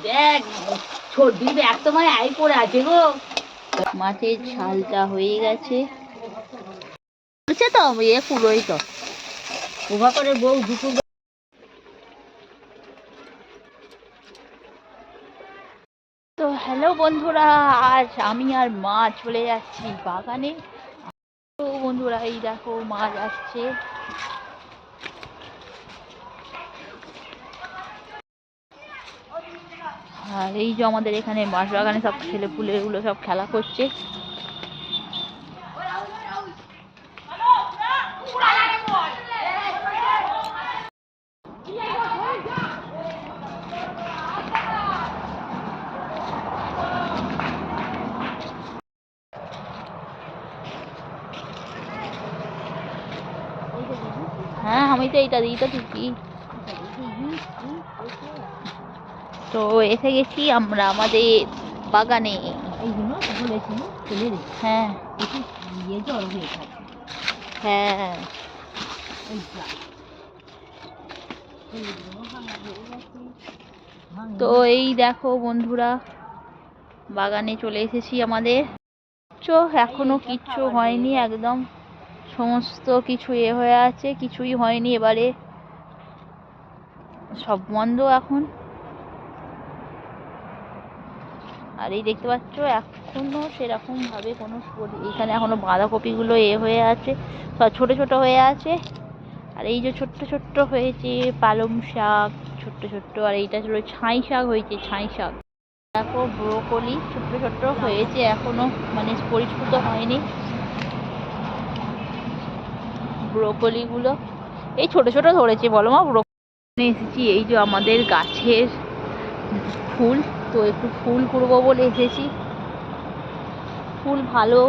দেখ সর্দি ব্যাগ তোমার আই পড়ে আছে গো। মাছের ঝালটা হয়ে গেছে তো এ পুরোই তো ওভা করে বউ দুপুর। তো হ্যালো বন্ধুরা, আজ আমি আর মা চলে যাচ্ছি বাগানে। তো বন্ধুরা এই দেখো মাছ আসছে। আর এই যে আমাদের এখানে বাঁশ বাগানে সব ছেলে পুলেগুলো সব খেলা করছে। হ্যাঁ আমি তো এইটা দিই তো ঠিকই। তো এসে গেছি আমরা আমাদের বাগানে। হ্যাঁ হ্যাঁ তো এই দেখো বন্ধুরা বাগানে চলে এসেছি আমাদের। এখনো কিচ্ছু হয়নি, একদম সমস্ত কিছু হয়ে আছে, কিছুই হয়নি। এবারে সব বন্ধ এখন। আর এই দেখতে পাচ্ছ এখনো সেরকম ভাবে কোনো এখানে এখনো বাঁধাকপিগুলো হয়ে আছে, সব ছোট ছোট হয়ে আছে। আর এই যে ছোট্ট ছোট্ট হয়েছে পালং শাক, ছোট্ট ছোট্ট। আর এইটা ছিল ছাই শাক হয়েছে, ছাই শাক। দেখো ব্রোকলি ছোট্ট ছোট্ট হয়েছে এখনো, মানে পরিস্ফুট হয়নি ব্রোকলি গুলো। এই ছোট ছোট ধরেছে বলো মা। ব্রোকলি এসেছি এই যে আমাদের গাছের ফুল, তো একটু ফুল করবো বলে এসেছি। ফুল ভালো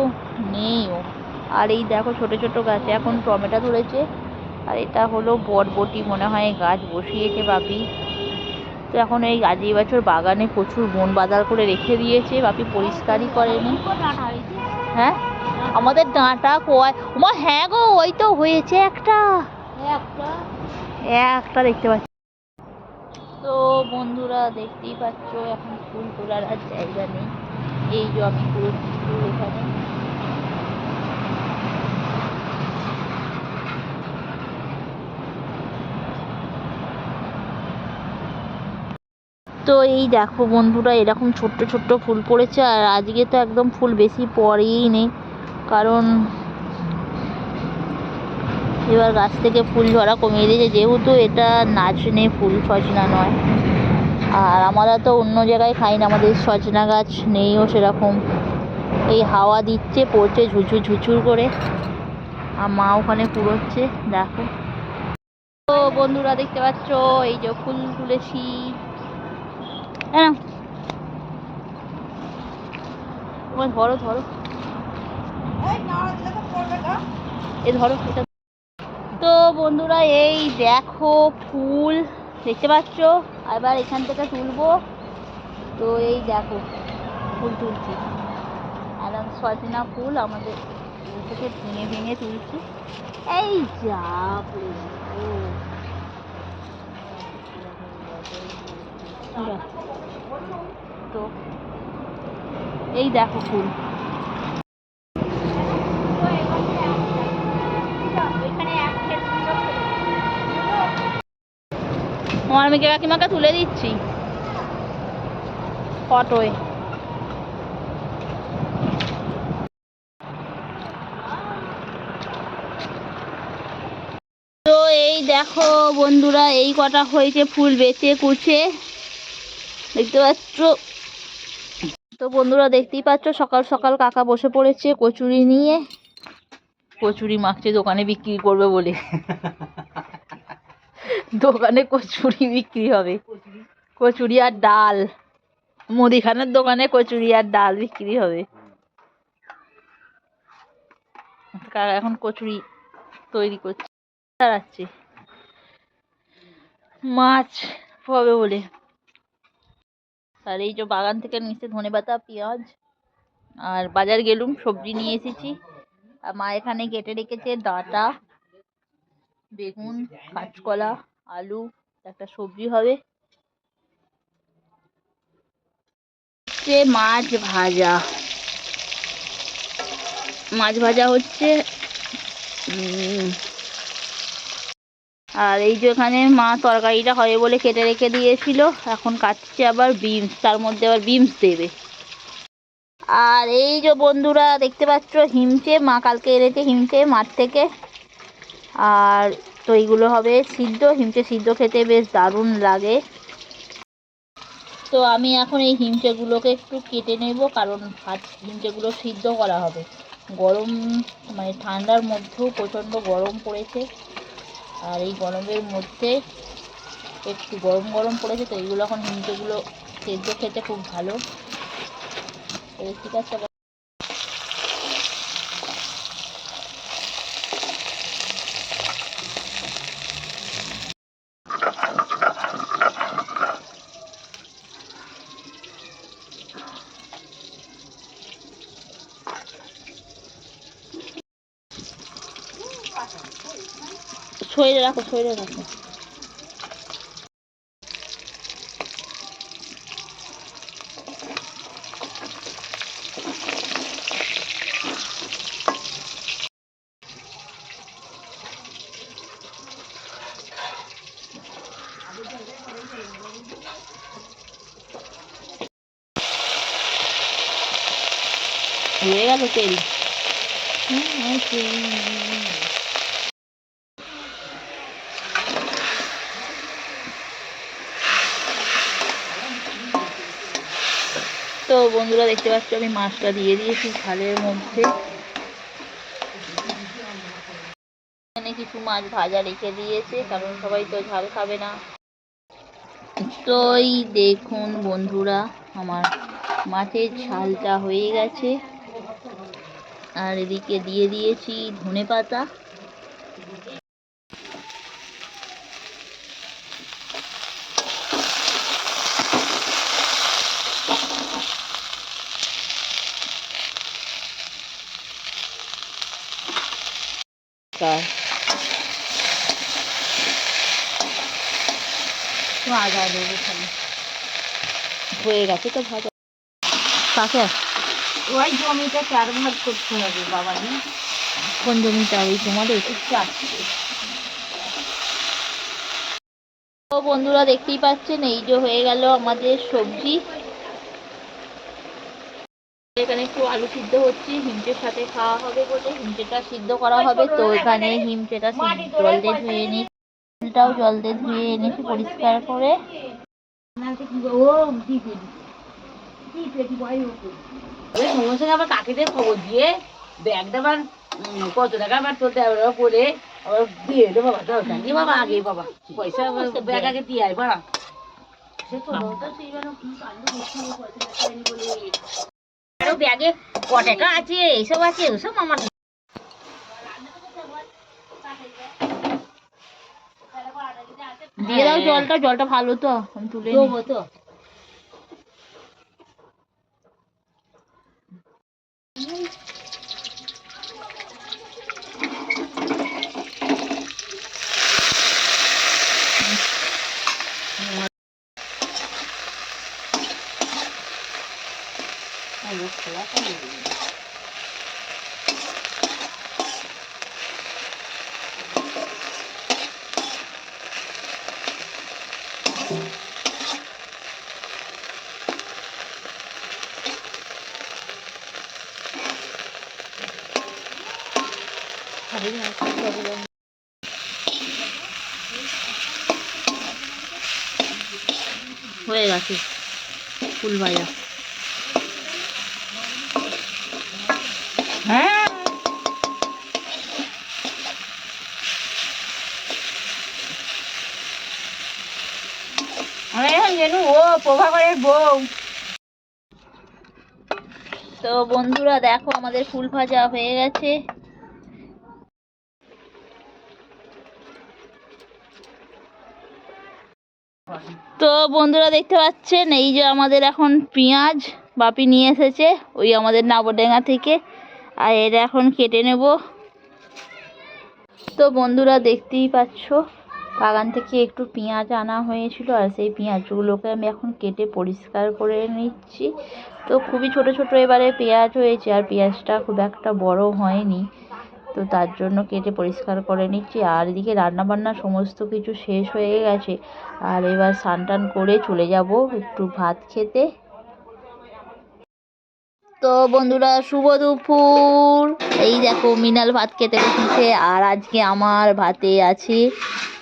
নেইও। আর এই দেখো ছোট ছোট গাছে এখন টমেটো ধরেছে। আর এটা হলো বরবটি মনে হয়, গাছ বসিয়েছে বাপি। তো এখন এই গাছ বছর বাগানে প্রচুর বন বাদাল করে রেখে দিয়েছে, বাপি পরিষ্কারই করেনি। হ্যাঁ আমাদের ডাঁটা কোয়ায় মা। হ্যাঁ গো ওই তো হয়েছে একটা একটা দেখতে পাচ্ছি। তো বন্ধুরা দেখতেই পাচ্ছ এখন ফুল তোলার আর জায়গা নেই। এই যে আমি পুরো ফুল এখানে। তো এই দেখো বন্ধুরা এরকম ছোট্ট ছোট্ট ফুল পড়েছে। আর আজকে তো একদম ফুল বেশি পড়েই নেই, কারণ এবার গাছ থেকে ফুল ঝরা কমিয়ে দিয়েছে, যেহেতু এটা নাচনে ফুল, সজনা নয়। আর আমরা তো অন্য জায়গায় খাই না, আমাদের সজনা গাছ নেইও সেরকম। এই হাওয়া দিচ্ছে পড়ছে ঝুঝুর ঝুঝুর করে। আর মা ওখানে কুড়োচ্ছে দেখো। তো বন্ধুরা দেখতে পাচ্ছ এই যে ফুল তুলেছি। হ্যাঁ ধরো ধরো এ ধরো এটা। তো বন্ধুরা এই দেখো ফুল দেখতে পাচ্ছ, এবার এখান থেকে তুলবো। তো এই দেখো ফুল তুলছি, একদম সজনা ফুল আমাদের থেকে ভেঙে ভেঙে তুলছি। এই যা তো এই দেখো ফুল। আমি কাকিমাকে তুলে দিচ্ছি ফটোয়। তো এই দেখো বন্ধুরা এই কটা হয়েছে ফুল বেচে কুচে, দেখতে পাচ্ছ। তো বন্ধুরা দেখতেই পাচ্ছ সকাল সকাল কাকা বসে পড়েছে কচুরি নিয়ে। কচুরি মাখছে দোকানে বিক্রি করবে বলে। দোকানে কচুরি বিক্রি হবে, কচুরি আর ডাল। মুদিখানার দোকানে কচুরি আর ডাল বিক্রি হবে। এখন কচুরি তৈরি করছে, দাঁড়াচ্ছে মাছ হবে বলে। আর এই যে বাগান থেকে নিচে ধনেপাতা পেঁয়াজ। আর বাজার গেলুম সবজি নিয়ে এসেছি। আর মা এখানে কেটে রেখেছে ডাঁটা, বেগুন, কাঁচকলা, আলু, একটা সবজি হবে। হচ্ছে মাছ ভাজা। মাছ ভাজা হচ্ছে। আর এই যে এখানে মা তরকারিটা হবে বলে কেটে রেখে দিয়েছিল, এখন কাটছে আবার বিনস, তার মধ্যে আবার বিনস দেবে। আর এই যে বন্ধুরা দেখতে পাচ্ছ হিমচে, মা কালকে এনেছে হিমচে মাঠ থেকে। আর তো এইগুলো হবে সিদ্ধ, হিমচে সিদ্ধ খেতে বেশ দারুণ লাগে। তো আমি এখন এই হিমচেগুলোকে একটু কেটে নেব, কারণ হিমচেগুলো সিদ্ধ করা হবে। গরম মানে ঠান্ডার মধ্যেও প্রচণ্ড গরম পড়েছে, আর এই গরমের মধ্যে একটু গরম গরম পড়েছে, তো এইগুলো এখন হিমচেগুলো সেদ্ধ খেতে খুব ভালো। ঠিক আছে, সইরে রাখো সইরে রাখো। হয়ে গেল তেল। তো বন্ধুরা দেখতে পাচ্ছ আমি মাছটা দিয়ে দিয়েছি ঝালের মধ্যে। এখানে কিছু মাছ ভাজা রেখে দিয়েছে, কারণ সবাই তো ঝাল খাবে না। তো এই দেখুন বন্ধুরা আমার মাছের ঝালটা হয়ে গেছে। আর এদিকে দিয়ে দিয়েছি ধনেপাতা। আদা দেবো খালি, হয়ে গেছে তো ভাজা। কাকে ওই জমিটা 4 ভাগ করতে হবে বাবাজি। কোন জমিটা? ওই তোমাদের? তো বন্ধুরা দেখতেই পাচ্ছেন এই যে হয়ে গেল আমাদের সবজি। এখানে একটু আলু সিদ্ধ হচ্ছে, হিমচের সাথে খাওয়া হবে বলে হিমচেটা সিদ্ধ করা হবে। তো এখানে হিমচেটা জল দিয়ে ধুয়ে নিই, ফুলটাও জল দিয়ে ধুয়ে এনেছি পরিষ্কার করে। সঙ্গে সঙ্গে আবার কাকিদের খবর দিয়ে ব্যাগটা আবার কত টাকা আবার তোর দেওয়া বলে আবার দিয়ে দেবো। বাবা দরকার নেই বাবা, আগে বাবা পয়সা ব্যাগ আগে দিয়ে আয় বাবা। ব্যাগে ক টাকা আছে, এইসব আছে, ওসব আমার দিয়ে দাও জলটা। জলটা ভালো তো, আমি তুলে নেবো তো। হয়ে গেছে ফুল ভাজা। হ্যাঁ যেন ও প্রভাকরের বউ। তো বন্ধুরা দেখো আমাদের ফুল ভাজা হয়ে গেছে। তো বন্ধুরা দেখতে পাচ্ছেন এই যে আমাদের এখন পেঁয়াজ বাপি নিয়ে এসেছে ওই আমাদের নাবরডাঙ্গা থেকে, আর এটা এখন কেটে নেব। তো বন্ধুরা দেখতেই পাচ্ছ বাগান থেকে একটু পেঁয়াজ আনা হয়েছিল, আর সেই পেঁয়াজগুলোকে আমি এখন কেটে পরিষ্কার করে নিচ্ছি। তো খুবই ছোট ছোট এবারে পেঁয়াজ হয়েছে, আর পেঁয়াজটা খুব একটা বড় হয়নি, তো তার জন্য কেটে পরিষ্কার করে নিচ্ছি। আর এদিকে রান্নাবান্না সমস্ত কিছু শেষ হয়ে গেছে, আর এবার স্নান টান করে চলে যাব একটু ভাত খেতে। তো বন্ধুরা, শুভ দুপুর। এই দেখো মৃণাল ভাত খেতে বসেছে, আর আজকে আমার ভাতে আছে,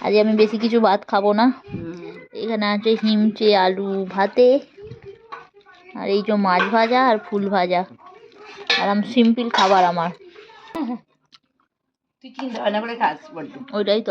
আজ আমি বেশি কিছু ভাত খাবো না। এখানে আছে হিমচে আলু ভাতে, আর এই যে মাছ ভাজা আর ফুল ভাজা, আর সিম্পল খাবার আমার, তুই চিন্তা ভাবনা করে খাস বড্ড। ওইটাই তো।